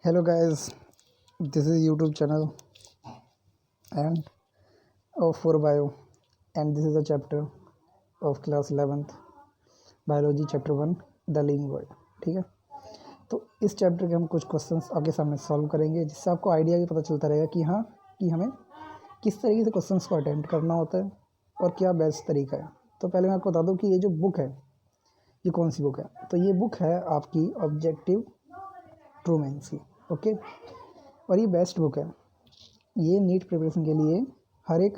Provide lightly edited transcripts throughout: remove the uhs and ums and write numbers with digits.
Hello guys, this is YouTube channel and for bio, and this is a chapter of class 11th biology chapter 1 the living world. ठीक है, तो इस chapter के हम कुछ questions आपके सामने सॉल्व करेंगे, जिससे आपको आइडिया भी पता चलता रहेगा कि हाँ कि हमें किस तरीके से क्वेश्चंस को अटेम्प्ट करना होता है और क्या बेस्ट तरीका है। तो पहले मैं आपको बता दूं कि ये जो बुक है ये कौन सी बुक है। तो ये बुक है आपकी ऑब्जेक्टिव ट्रूमैन्स की। ओके, और ये बेस्ट बुक है। ये नीट प्रिपरेशन के लिए, हर एक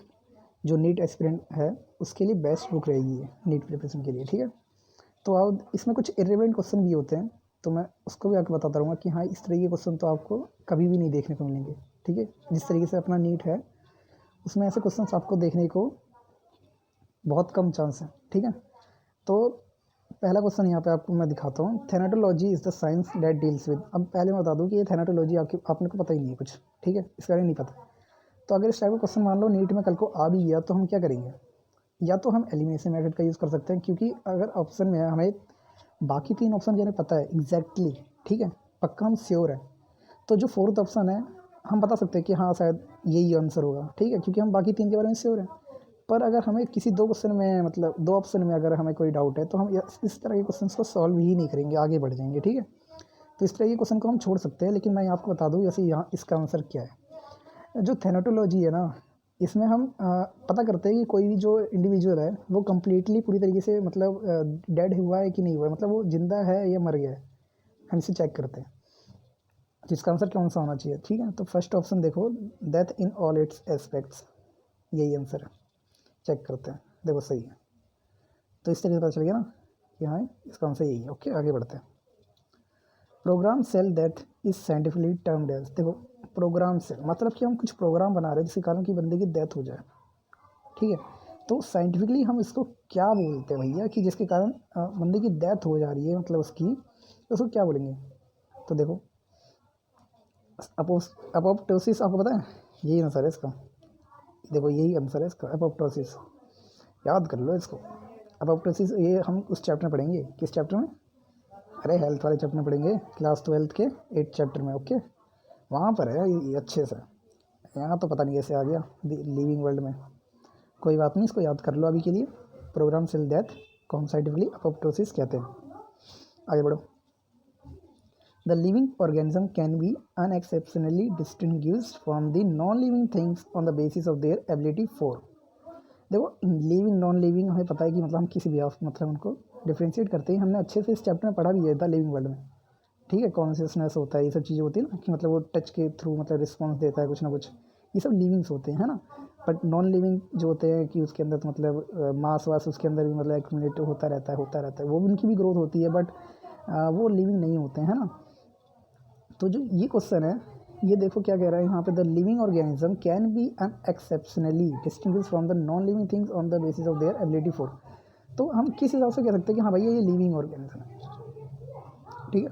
जो नीट एस्पिरेंट है उसके लिए बेस्ट बुक रहेगी ये नीट प्रिपरेशन के लिए। ठीक है, तो आप इसमें कुछ इर्रेलेवेंट क्वेश्चन भी होते हैं, तो मैं उसको भी आपको बताता रहूँगा कि हाँ इस तरह के क्वेश्चन तो आपको कभी भी नहीं देखने को मिलेंगे। ठीक है, जिस तरीके से अपना नीट है उसमें ऐसे क्वेश्चन आपको देखने को बहुत कम चांस है। ठीक है, तो पहला क्वेश्चन यहाँ पे आपको मैं दिखाता हूँ। Thanatology is the science that deals with. अब पहले मैं बता दूँ कि ये थैनाटोलॉजी आपने को पता ही नहीं है कुछ। ठीक है, इसके बारे में नहीं पता। तो अगर इस टाइप का क्वेश्चन मान लो नीट में कल को आ भी गया तो हम क्या करेंगे, या तो हम एलिमिनेशन मेथड का यूज़ कर सकते हैं, क्योंकि अगर ऑप्शन में हमें बाकी तीन ऑप्शन के पता है एग्जैक्टली, ठीक है, पक्का हम श्योर है, तो जो फोर्थ ऑप्शन है हम बता सकते हैं कि हाँ शायद यही आंसर होगा। ठीक है, क्योंकि हम बाकी तीन के बारे में श्योर है। पर अगर हमें किसी दो क्वेश्चन में, मतलब दो ऑप्शन में अगर हमें कोई डाउट है तो हम इस तरह के क्वेश्चन को सॉल्व ही नहीं करेंगे, आगे बढ़ जाएंगे। ठीक है, तो इस तरह के क्वेश्चन को हम छोड़ सकते हैं। लेकिन मैं आपको बता दूँ जैसे यहाँ इसका आंसर क्या है। जो थैनाटोलॉजी है ना, इसमें हम पता करते हैं कि कोई भी जो इंडिविजुअल है वो कम्प्लीटली पूरी तरीके से मतलब डेड हुआ है कि नहीं हुआ है, मतलब वो जिंदा है या मर गया है, हम इसे चेक करते हैं। जिसका आंसर कौन सा होना चाहिए। ठीक है, तो फर्स्ट ऑप्शन देखो, death in all it's aspects, यही आंसर है। चेक करते हैं, देखो सही है। तो इस तरीके से पता चल गया ना कि हाँ इसका आंसर यही है। ओके, आगे बढ़ते हैं। Programme cell death is scientifically termed as. देखो प्रोग्राम सेल मतलब कि हम कुछ प्रोग्राम बना रहे हैं जिसके कारण कि बंदे की डेथ हो जाए। ठीक है, तो साइंटिफिकली हम इसको क्या बोलते हैं भैया, कि जिसके कारण बंदे की डेथ हो जा रही है, मतलब उसकी, तो उसको क्या बोलेंगे। तो देखो अपोप्टोसिस, आपको पता है यही आंसर है इसका। देखो यही आंसर है इसका, अपोप्टोसिस। याद कर लो इसको। अपोप्टोसिस ये हम उस चैप्टर में पढ़ेंगे। किस चैप्टर में? अरे हेल्थ वाले चैप्टर में पढ़ेंगे, क्लास 12 के 8 चैप्टर में। ओके, वहाँ पर है ये अच्छे से। यहाँ तो पता नहीं कैसे आ गया लिविंग वर्ल्ड में। कोई बात नहीं, इसको याद कर लो अभी के लिए। प्रोग्राम सेल डेथ को हम साइंटिफिकली अपोप्टोसिस कहते हैं। आगे बढ़ो। The living organism can be unexceptionally distinguished from the non living things on the basis of their ability for. देखो लिविंग नॉन लिविंग हमें पता है कि मतलब हम किसी भी मतलब उनको डिफ्रेंशिएट करते हैं। हमने अच्छे से इस चैप्टर में पढ़ा भी है द लिविंग वर्ल्ड में। ठीक है, कॉन्शियसनेस होता है, ये सब चीज़ें होती है ना, कि मतलब वो टच के थ्रू मतलब रिस्पॉन्स देता है कुछ ना कुछ, ये सब लिविंग्स होते हैं, है ना। बट नॉन लिविंग जो होते हैं कि उसके अंदर तो मतलब मास वास उसके अंदर भी मतलब एक्यूमुलेट होता रहता है, वो उनकी भी ग्रोथ होती है, बट वो लिविंग नहीं होते हैं, है ना। तो जो ये क्वेश्चन है, ये देखो क्या कह रहा है यहाँ पे, the living organism can be unexceptionally distinguish from the non living things on the basis of their ability for. तो हम किस हिसाब से कह सकते हैं कि हाँ भैया ये लिविंग ऑर्गेनिज्म है। ठीक है,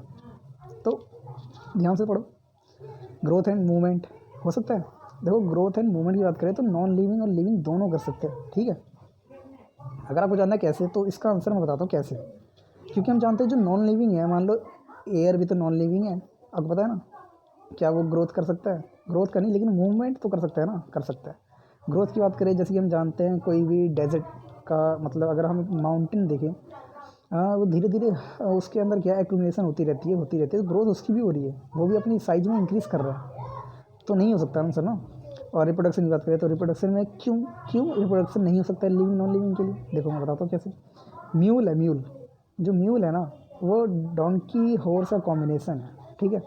तो ध्यान से पढ़ो। ग्रोथ एंड मूवमेंट हो सकता है। देखो ग्रोथ एंड मूवमेंट की बात करें तो नॉन लिविंग और लिविंग दोनों कर सकते हैं। ठीक है, अगर आपको जानना है कैसे, तो इसका आंसर मैं बताता हूँ कैसे। क्योंकि हम जानते हैं जो नॉन लिविंग है, मान लो एयर भी तो नॉन लिविंग है, आपको पता है ना, क्या वो ग्रोथ कर सकता है? ग्रोथ का नहीं, लेकिन मूवमेंट तो कर सकता है ना, कर सकता है। ग्रोथ की बात करें, जैसे कि हम जानते हैं कोई भी डेजर्ट का, मतलब अगर हम माउंटेन देखें, वो धीरे धीरे उसके अंदर क्या एक्यूमुलेशन होती रहती है, तो ग्रोथ उसकी भी हो रही है, वो भी अपनी साइज में इंक्रीज़ कर रहा है। तो नहीं हो सकता आंसर ना। और रिप्रोडक्शन की बात करें तो रिप्रोडक्शन में क्यों रिप्रोडक्शन नहीं हो सकता है लिविंग नॉन लिविंग के लिए। देखो मैं बताता हूँ कैसे। म्यूल है, म्यूल, जो म्यूल है ना वो डोंकी हॉर्स का कॉम्बिनेशन है। ठीक है,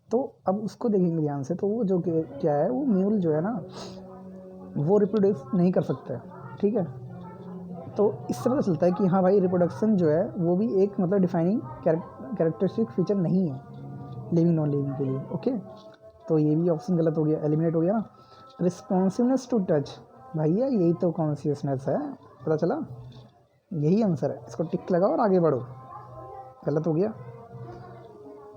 तो अब उसको देखेंगे ध्यान से, तो वो जो क्या है, वो म्यूल जो है ना वो रिप्रोड्यूस नहीं कर सकता है। ठीक है, तो इससे पता चलता है कि हाँ भाई रिप्रोडक्शन जो है वो भी एक मतलब डिफाइनिंग कैरेक्टरिस्टिक फीचर नहीं है लिविंग नॉन लिविंग के लिए। ओके, तो ये भी ऑप्शन गलत हो गया, एलिमिनेट हो गया ना। रिस्पॉन्सिवनेस टू टच, भैया यही तो कॉन्शियसनेस है, पता चला, यही आंसर है। इसको टिक लगाओ और आगे बढ़ो। गलत हो गया।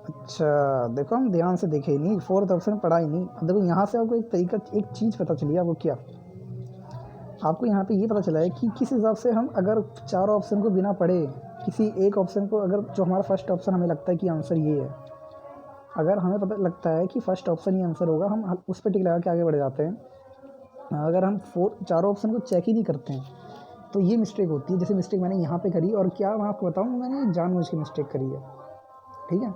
अच्छा देखो, हम ध्यान से देखे ही नहीं, फोर्थ ऑप्शन पढ़ा ही नहीं। अब देखो यहाँ से आपको एक तरीका, एक चीज़ पता चली। आपको क्या, आपको यहाँ पे ये पता चला है कि किस हिसाब से हम अगर चारों ऑप्शन को बिना पढ़े किसी एक ऑप्शन को, अगर जो हमारा फर्स्ट ऑप्शन हमें लगता है कि आंसर ये है, अगर हमें पता लगता है कि फर्स्ट ऑप्शन ही आंसर होगा, हम उस पर टिक लगा के आगे बढ़ जाते हैं। अगर हम चारों ऑप्शन को चेक ही नहीं करते हैं तो ये मिस्टेक होती है, जैसे मिस्टेक मैंने यहाँ पे करी। और क्या मैं आपको बताऊँ, मैंने जानबूझ के मिस्टेक करी है, ठीक है।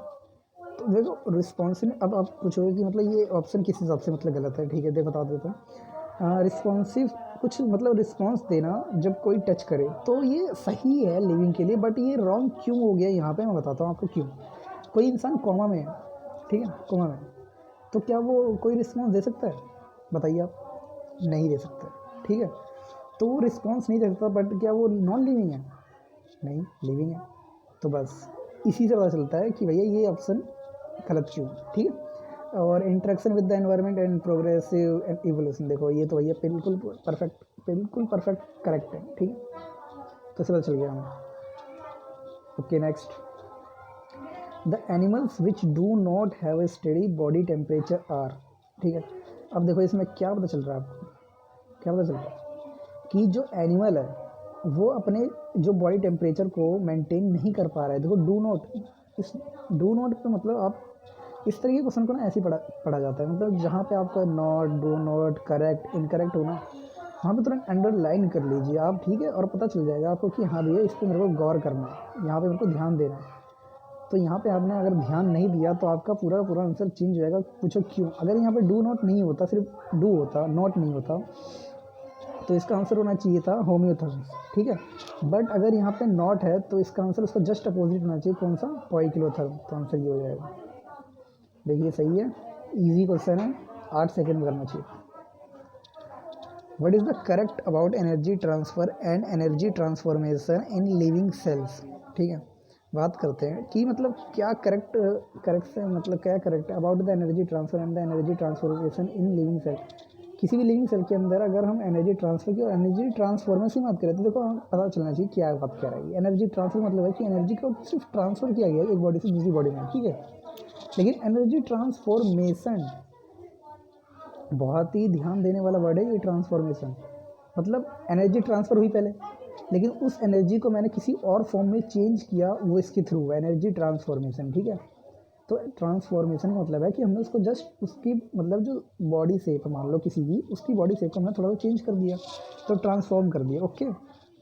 तो देखो रिस्पॉन्सिव, अब आप पूछोगे कि मतलब ये ऑप्शन किस हिसाब से मतलब गलत है, ठीक है, बता देता हूँ। रिस्पॉन्सिव कुछ मतलब रिस्पॉन्स देना जब कोई टच करे तो ये सही है लिविंग के लिए, बट ये रॉन्ग क्यों हो गया यहाँ पे मैं बताता हूँ आपको क्यों। कोई इंसान कोमा में है, ठीक है, कोमा में, तो क्या वो कोई रिस्पॉन्स दे सकता है? बताइए आप, नहीं दे सकता, ठीक है। तो वो रिस्पॉन्स नहीं दे सकता, बट क्या वो नॉन लिविंग है? नहीं, लिविंग है। तो बस इसी से पता चलता है कि भैया ये ऑप्शन गलत क्यों, ठीक है। और interaction with the environment and progressive and evolution, देखो ये तो भैया बिल्कुल परफेक्ट करेक्ट है, ठीक है। तो इसे पता चल गया हमें। Okay next, the animals which do not have a steady body temperature are, ठीक है। अब देखो इसमें क्या पता चल रहा है आपको, क्या पता चल रहा है कि जो एनिमल है वो अपने जो बॉडी टेम्परेचर को मेंटेन नहीं कर पा रहा है। देखो डू नॉट, इस डू नॉट पे मतलब आप इस तरह के क्वेश्चन को ना ऐसे ही पढ़ा जाता है, मतलब जहाँ पे आपका not, do not, correct, incorrect होना, वहाँ पे तुरंत अंडरलाइन कर लीजिए आप, ठीक है। और पता चल जाएगा आपको कि हाँ भैया इस पर मेरे को गौर करना है, यहाँ पे मेरे को ध्यान देना है। तो यहाँ पे आपने अगर ध्यान नहीं दिया तो आपका पूरा पूरा आंसर चेंज हो जाएगा। पूछो क्यों? अगर यहाँ पे डू नॉट नहीं होता, सिर्फ डू होता, नॉट नहीं होता, तो इसका आंसर होना चाहिए था होम्योथर्म्स, ठीक है। बट अगर यहाँ पे नॉट है तो इसका आंसर उसका जस्ट अपोजिट होना चाहिए, कौन सा? पोइकिलोथर्म। तो आंसर ये हो जाएगा। देखिए सही है, इजी क्वेश्चन है, 8 सेकंड में करना चाहिए। What is the correct about energy transfer and energy transformation in living cells, ठीक है। बात करते हैं कि मतलब क्या करेक्ट से मतलब क्या करेक्ट है about the energy transfer and the energy transformation in living cell. किसी भी लिविंग सेल के अंदर अगर हम एनर्जी ट्रांसफर की और एनर्जी ट्रांसफॉर्मेशन की बात करें तो देखो हम पता चलना चाहिए क्या बात क्या रहेगी। एनर्जी ट्रांसफर मतलब है कि एनर्जी को सिर्फ ट्रांसफ़र किया गया एक बॉडी से दूसरी बॉडी में, ठीक है। लेकिन एनर्जी ट्रांसफॉर्मेशन बहुत ही ध्यान देने वाला वर्ड है ये, ट्रांसफॉर्मेशन मतलब एनर्जी ट्रांसफ़र हुई पहले, लेकिन उस एनर्जी को मैंने किसी और फॉर्म में चेंज किया, वो इसके थ्रू एनर्जी ट्रांसफॉर्मेशन, ठीक है। तो ट्रांसफॉर्मेशन का मतलब है कि हमने उसको जस्ट उसकी मतलब जो बॉडी शेप मान लो किसी की, उसकी बॉडी शेप को हमने थोड़ा सा चेंज कर दिया, तो ट्रांसफॉर्म कर दिया, ओके।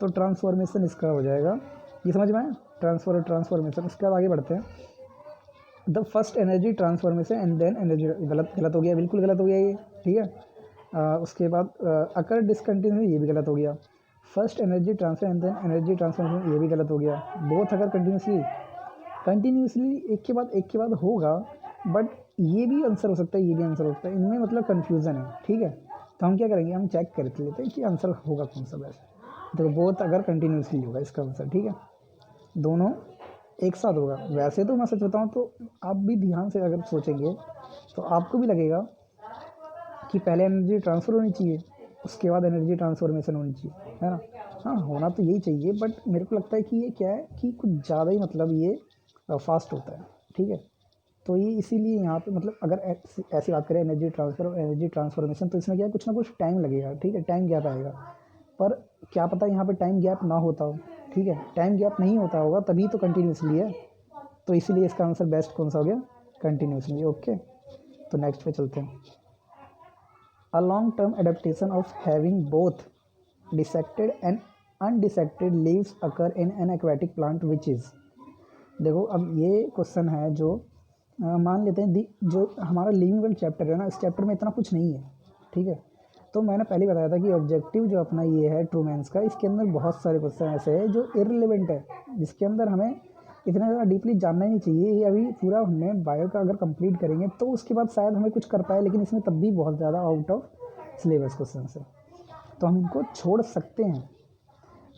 तो ट्रांसफॉर्मेशन इसका हो जाएगा, ये समझ में आया, ट्रांसफॉर्मेशन। उसके बाद आगे बढ़ते हैं। The first energy transformation and then energy, गलत हो गया, बिल्कुल गलत हो गया ये, ठीक है। उसके बाद अकर डिसकंटिन्यूस, ये भी गलत हो गया। First energy transfer and then energy transformation, ये भी गलत हो गया। बोथ अगर कंटिन्यूसली एक के बाद होगा, बट ये भी आंसर हो सकता है, ये भी आंसर हो सकता है, इनमें मतलब कन्फ्यूज़न है, ठीक है। तो हम क्या करेंगे, हम चेक कर लेते हैं कि आंसर होगा कौन सा बेस्ट। देखो बोथ अगर कंटिन्यूसली होगा इसका आंसर, ठीक है, दोनों एक साथ होगा। वैसे तो मैं सच बताऊँ तो आप भी ध्यान से अगर सोचेंगे तो आपको भी लगेगा कि पहले एनर्जी ट्रांसफ़र होनी चाहिए, उसके बाद एनर्जी ट्रांसफॉर्मेशन होनी चाहिए, है ना। हाँ होना तो यही चाहिए, बट मेरे को लगता है कि ये क्या है कि कुछ ज़्यादा ही मतलब ये फास्ट होता है, ठीक है। तो ये इसीलिए यहाँ पे मतलब अगर ऐसी बात करें एनर्जी ट्रांसफ़र और एनर्जी ट्रांसफॉर्मेशन, तो इसमें क्या है, कुछ ना कुछ टाइम लगेगा, ठीक है, टाइम गैप आएगा। पर क्या पता यहाँ पे टाइम गैप ना होता हो, ठीक है, टाइम गैप नहीं होता होगा तभी तो कंटिन्यूसली है। तो इसीलिए इसका आंसर बेस्ट कौन सा हो गया, कंटिन्यूसली, ओके। तो नेक्स्ट पे चलते हैं। A long-term adaptation of having both dissected and undissected leaves occur in an aquatic plant which is, देखो अब ये क्वेश्चन है जो मान लेते हैं जो हमारा लिविंग वर्ल्ड चैप्टर है ना, इस चैप्टर में इतना कुछ नहीं है, ठीक है। तो मैंने पहले बताया था कि ऑब्जेक्टिव जो अपना ये है ट्रूमैन्स का, इसके अंदर बहुत सारे क्वेश्चन ऐसे हैं जो इररिलेवेंट है, जिसके अंदर हमें इतना ज़्यादा डीपली जानना ही नहीं चाहिए। ये अभी पूरा हमने बायो का अगर कंप्लीट करेंगे तो उसके बाद शायद हमें कुछ कर पाए, लेकिन इसमें तब भी बहुत ज़्यादा आउट ऑफ सिलेबस क्वेश्चन है, तो हम इनको छोड़ सकते हैं।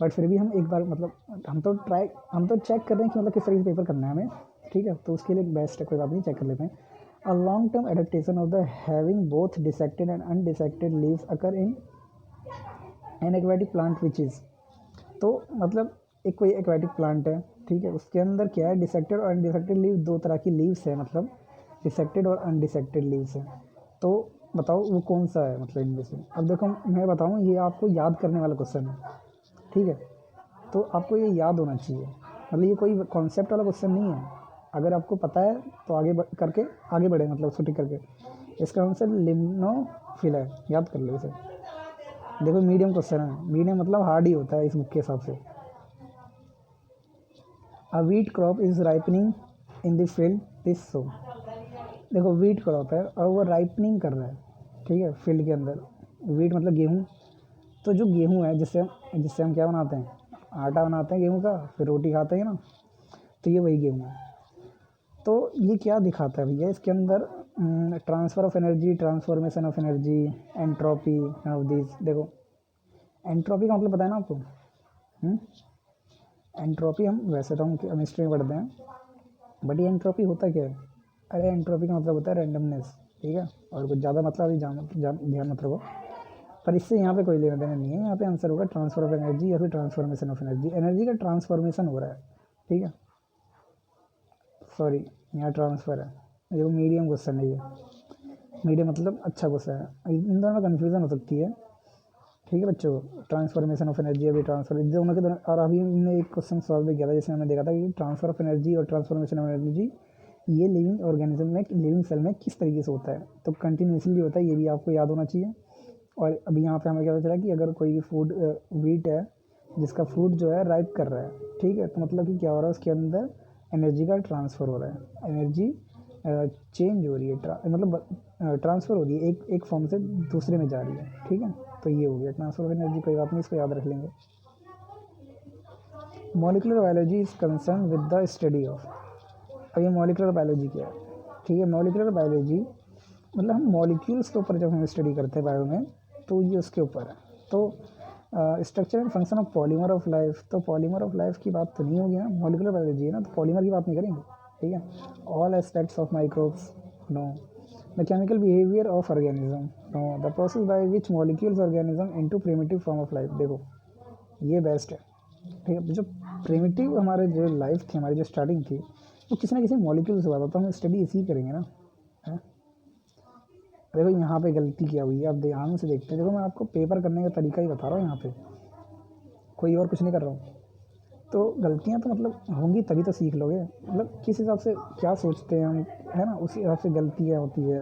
बट फिर भी हम एक बार मतलब हम तो चेक कर रहे हैं कि मतलब किस तरीके से पेपर करना है हमें, ठीक है। तो उसके लिए बेस्ट है, कोई बात नहीं, चेक कर लेते हैं। A long term adaptation of the having both dissected and undissected leaves occur in an aquatic plant which is, तो मतलब एक कोई एक्वेटिक प्लांट है, ठीक है, उसके अंदर क्या है, डिसेक्टेड और अनडिसेक्टेड लीव, दो तरह की लीव्स है, मतलब डिसेक्टेड और अनडिसेक्टेड लीव्स है। तो बताओ वो कौन सा है मतलब इनमें से। अब देखो मैं बताऊँ, ये आपको याद करने वाला क्वेश्चन है, ठीक है। तो आपको ये याद होना चाहिए, मतलब ये कोई कॉन्सेप्ट वाला क्वेश्चन नहीं है, अगर आपको पता है तो आगे करके आगे बढ़े, मतलब उसको टिक करके। इसका आंसर लिम्नोफिल है, याद कर लो इसे। देखो मीडियम क्वेश्चन है, मीडियम मतलब हार्ड ही होता है इस बुक के हिसाब से। A wheat crop is ripening in the field this so. देखो वीट क्रॉप है और वो राइपनिंग कर रहा है, ठीक है, फील्ड के अंदर। वीट मतलब गेहूँ। तो जो गेहूँ है जिससे हम क्या बनाते हैं, आटा बनाते हैं गेहूँ का, फिर रोटी खाते हैं ना, तो ये वही गेहूँ है। तो ये क्या दिखाता है भैया इसके अंदर, transfer of energy, transformation of energy, entropy of this. देखो एंट्रोपी का मतलब पता है ना आपको? एंट्रोपी हम वैसे तो हम केमिस्ट्री में पढ़ते हैं, बट ये एंट्रोपी होता क्या है? अरे एंट्रोपी का मतलब होता है रैंडमनेस, ठीक है, और कुछ ज़्यादा मतलब अभी ध्यान मत रखो, पर इससे यहाँ पे कोई लेना देना नहीं है। यहाँ पे आंसर होगा ट्रांसफर ऑफ एनर्जी या फिर ट्रांसफॉर्मेशन ऑफ एनर्जी। एनर्जी का ट्रांसफॉर्मेशन हो रहा है, ठीक है, सॉरी यहाँ ट्रांसफ़र है। ये वो मीडियम क्वेश्चन है, ये मीडियम मतलब अच्छा क्वेश्चन है, इन दोनों में कन्फ्यूज़न हो सकती है, ठीक है बच्चों। ट्रांसफॉर्मेशन ऑफ एनर्जी, अभी ट्रांसफर, दोनों के दोनों। और अभी हमने एक क्वेश्चन सॉल्व भी किया था जिसमें हमने देखा था कि ट्रांसफर ऑफ एनर्जी और ट्रांसफॉर्मेशन ऑफ एनर्जी ये लिविंग ऑर्गेनिज्म में, लिविंग सेल में किस तरीके से होता है। तो कंटिन्यूसली होता है, ये भी आपको याद होना चाहिए। और अभी यहाँ पे हमें क्या पता चला कि अगर कोई भी फूड वीट है जिसका फ्रूट जो है राइप कर रहा है, ठीक है, तो मतलब कि क्या हो रहा है उसके अंदर एनर्जी का ट्रांसफ़र हो रहा है, एनर्जी चेंज हो रही है, मतलब ट्रांसफ़र हो रही है, एक फॉर्म से दूसरे में जा रही है, ठीक है। तो ये हो गया ट्रांसफ़र ऑफ एनर्जी, कोई बात नहीं, इसको याद रख लेंगे। Molecular biology is concern with the study of. अब ये मॉलिक्यूलर बायोलॉजी क्या है, ठीक है। मॉलिक्यूलर बायोलॉजी मतलब हम मॉलिक्यूल्स के ऊपर जब हम स्टडी करते हैं बायो में, तो ये उसके ऊपर है। तो structure and function of polymer of life, तो पॉलीमर ऑफ लाइफ की बात तो नहीं होगी ना, मॉलिक्यूलर बायोलॉजी है ना, तो पॉलीमर की बात नहीं करेंगे, ठीक है। All aspects of microbes, no. The chemical behaviour of organism, no. The process by which molecules organism into primitive form of life, देखो ये बेस्ट है, ठीक है। जो प्रिमिटिव हमारे जो लाइफ थी, हमारी जो स्टार्टिंग थी, वो किसी ना किसी मॉलिक्यूल से हुआ था, तो हम स्टडी इसी करेंगे ना, है। देखो यहाँ पे गलती क्या हुई है, आप ध्यान से देखते हैं। देखो मैं आपको पेपर करने का तरीका ही बता रहा हूँ यहाँ पे, कोई और कुछ नहीं कर रहा हूँ। तो गलतियाँ तो मतलब होंगी तभी तो सीख लोगे, मतलब किस हिसाब से क्या सोचते हैं हम, है ना, उसी हिसाब से गलतियाँ होती है।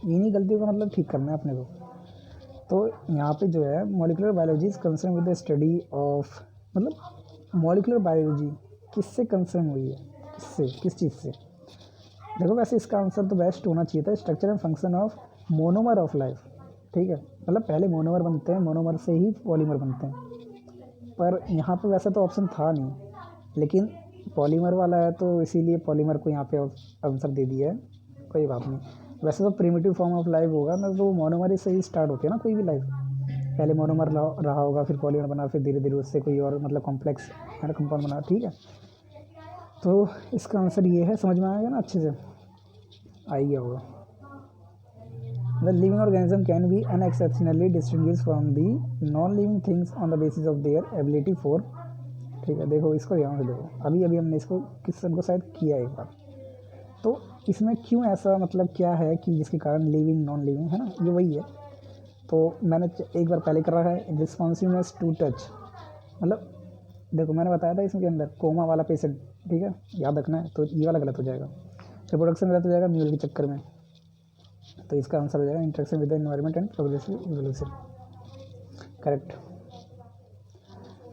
इन्हीं गलतियों का मतलब ठीक करना है अपने को। तो यहाँ पे जो है molecular biology is concern with the study of, मतलब मॉलिक्यूलर बायोलॉजी किससे कंसर्न हुई है, किससे, किस चीज़ से। देखो वैसे इसका आंसर तो बेस्ट होना चाहिए था structure and function of monomer of life, ठीक है। मतलब पहले मोनोमर बनते हैं, मोनोमर से ही पॉलीमर बनते हैं, पर यहाँ पे वैसे तो ऑप्शन था नहीं, लेकिन पॉलीमर वाला है तो इसीलिए पॉलीमर को यहाँ पे आंसर दे दिया है, कोई बात नहीं। वैसे तो प्रिमिटिव फॉर्म ऑफ लाइफ होगा ना, तो मोनोमर से ही स्टार्ट होती है ना कोई भी लाइफ। पहले मोनोमर रहा होगा, फिर पॉलीमर बना, फिर धीरे धीरे उससे कोई और मतलब कॉम्प्लेक्स है ना कंपाउंड बना, ठीक है। तो इसका आंसर ये है, समझ में आएगा ना, अच्छे से आ गया होगा। The living organism can be unexceptionally distinguished from the non-living things on the basis of their ability for, ठीक है। देखो इसको ध्यान से देखो, अभी अभी हमने इसको क्वेश्चन को शायद किया एक बार, तो इसमें क्यों ऐसा, मतलब क्या है कि जिसके कारण लिविंग नॉन लिविंग, है ना, ये वही है। तो मैंने एक बार पहले कर रखा है, रिस्पॉन्सिवनेस टू टच, मतलब देखो मैंने बताया था इसके अंदर कोमा वाला पेशेंट, ठीक है, याद रखना है। तो ये वाला गलत हो जाएगा, रिप्रोडक्शन गलत हो जाएगा म्यूल के चक्कर में, तो इसका आंसर हो जाएगा interaction with the environment and progressive evolution, correct.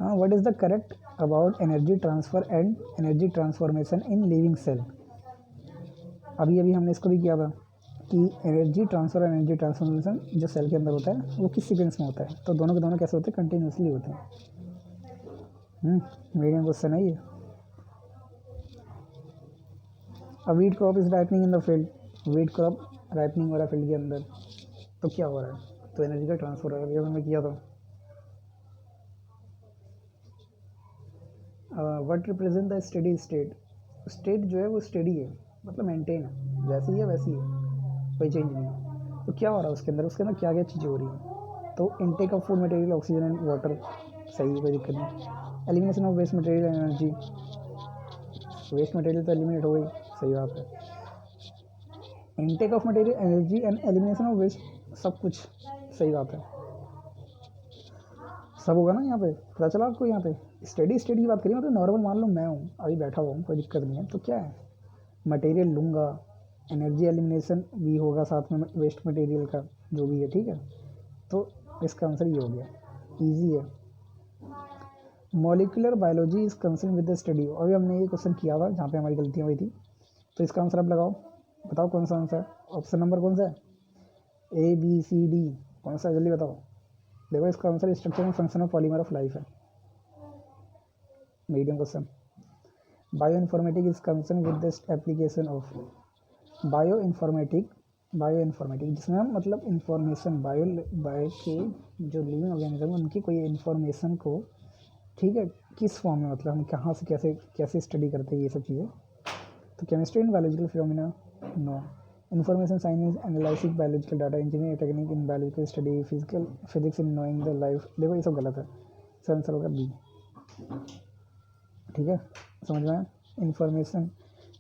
What is the correct about energy transfer and energy transformation in living cell. अभी अभी हमने इसको भी किया था कि एनर्जी ट्रांसफ़र और एनर्जी ट्रांसफॉर्मेशन जो सेल के अंदर होता है वो किस सीक्वेंस में होता है, तो दोनों के दोनों कैसे होते हैं, कंटिन्यूसली होते हैं। मीडियम क्वेश्चन है ये। A wheat crop is ripening in the field, wheat crop ripening हो रहा है फील्ड के अंदर, तो क्या हो रहा है, तो एनर्जी का ट्रांसफर हो रहा है, ये हमने किया था। What represent the steady state, state जो है वो स्टेडी है, मतलब मेंटेन है, जैसी है वैसी है, कोई चेंज नहीं है। तो क्या हो रहा है उसके अंदर क्या क्या चीज़ें हो रही हैं, तो intake of food material, oxygen and water, सही है, कोई दिक्कत नहीं। Elimination of waste material energy, waste material तो एलिमिनेट हो गई, सही बात है। Intake of material energy and elimination of waste, सब कुछ सही बात है, सब होगा ना यहाँ पे, पता चला आपको। यहाँ पे स्टडी की बात करिए, मतलब नॉर्मल मान लो मैं हूँ, अभी बैठा हुआ हूँ, कोई दिक्कत नहीं है, तो क्या है मटेरियल लूँगा, एनर्जी एलिमिनेशन भी होगा साथ में वेस्ट मटेरियल का जो भी है, ठीक है। तो इसका आंसर ये हो गया, ईजी है। Molecular biology is concern with the study, अभी हमने ये क्वेश्चन किया था जहाँ पे हमारी गलतियाँ हुई थी। तो इसका आंसर आप लगाओ, बताओ कौन सा आंसर है। ऑप्शन नंबर कौन सा है, ABCD, कौन सा है जल्दी बताओ। देखो इसका answer structure and function of polymer of life है, medium question. Bio informatic is concern with the application of, bio informatic जिसमें हम मतलब इंफॉर्मेशन बायो के जो लिविंग ऑर्गेनिज्म उनकी कोई इन्फॉर्मेशन को, ठीक है, किस फॉर्म में, मतलब हम कहाँ से कैसे कैसे स्टडी करते हैं ये सब चीज़ें। तो chemistry in biological phenomena, no. Information science analysis biological data, engineering technique in biological study, physics in knowing the life. देखो ये सब गलत है, इसका आंसर होगा बी, ठीक है, समझ में आया। इन्फॉर्मेशन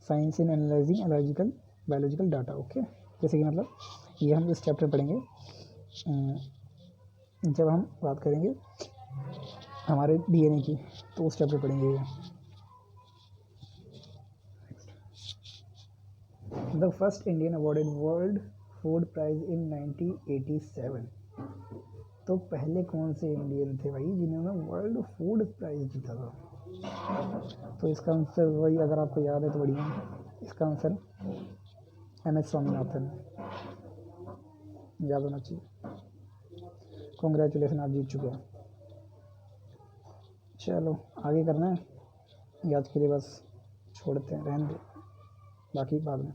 साइंस इन एनालाइजिंग बायोलॉजिकल डाटा, ओके। जैसे कि मतलब ये हम इस चैप्टर पढ़ेंगे जब हम बात करेंगे हमारे DNA की, तो उस चैप्टर पढ़ेंगे ये। The first Indian awarded world food prize in 1987, तो पहले कौन से इंडियन थे भाई जिन्होंने वर्ल्ड फूड प्राइज जीता था। तो इसका आंसर वही, अगर आपको याद है तो बढ़िया, इसका आंसर MS स्वामीनाथन, याद होना चाहिए। कॉन्ग्रेचुलेसन, आप जीत चुके हैं। चलो आगे करना है, आज के लिए बस छोड़ते हैं, रहने दो, बाकी बाद में।